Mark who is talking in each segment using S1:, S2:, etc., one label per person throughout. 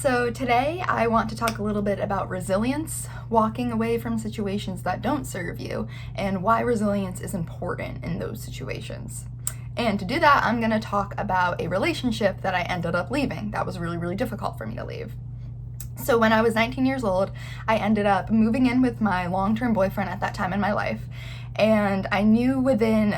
S1: So today I want to talk a little bit about resilience, walking away from situations that don't serve you, and why resilience is important in those situations. And to do that, I'm going to talk about a relationship that I ended up leaving. That was really, really difficult for me to leave. So when I was 19 years old, I ended up moving in with my long-term boyfriend at that time in my life. And I knew within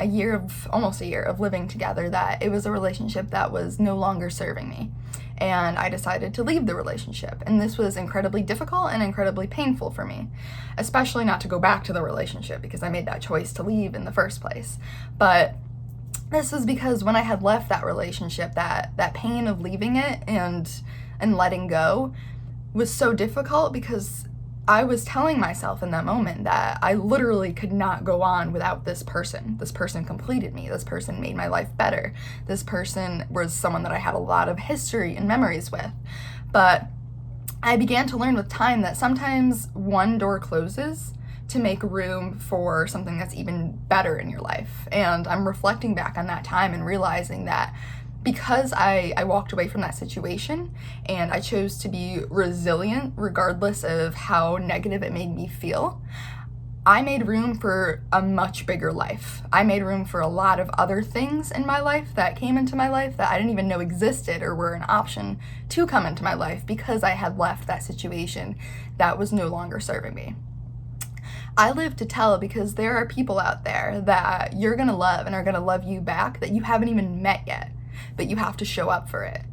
S1: almost a year of living together that it was a relationship that was no longer serving me. And I decided to leave the relationship. And this was incredibly difficult and incredibly painful for me, especially not to go back to the relationship because I made that choice to leave in the first place. But this was because when I had left that relationship, that pain of leaving it and letting go was so difficult because I was telling myself in that moment that I literally could not go on without this person. This person completed me. This person made my life better. This person was someone that I had a lot of history and memories with. But I began to learn with time that sometimes one door closes to make room for something that's even better in your life. And I'm reflecting back on that time and realizing that because I walked away from that situation and I chose to be resilient regardless of how negative it made me feel, I made room for a much bigger life. I made room for a lot of other things in my life that came into my life that I didn't even know existed or were an option to come into my life because I had left that situation that was no longer serving me. I live to tell because there are people out there that you're gonna love and are gonna love you back that you haven't even met yet. But you have to show up for it.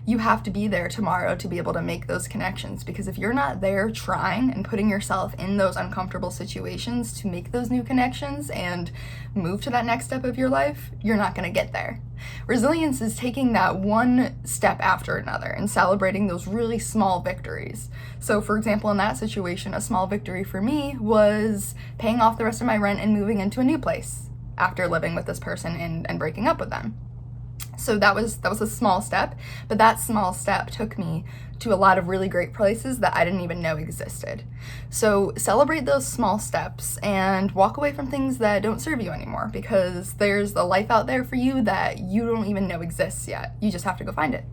S1: You have to be there tomorrow to be able to make those connections, because if you're not there trying and putting yourself in those uncomfortable situations to make those new connections and move to that next step of your life, you're not going to get there. Resilience is taking that one step after another and celebrating those really small victories. So for example, in that situation, a small victory for me was paying off the rest of my rent and moving into a new place after living with this person and breaking up with them. So that was a small step, but that small step took me to a lot of really great places that I didn't even know existed. So celebrate those small steps and walk away from things that don't serve you anymore, because there's a life out there for you that you don't even know exists yet. You just have to go find it.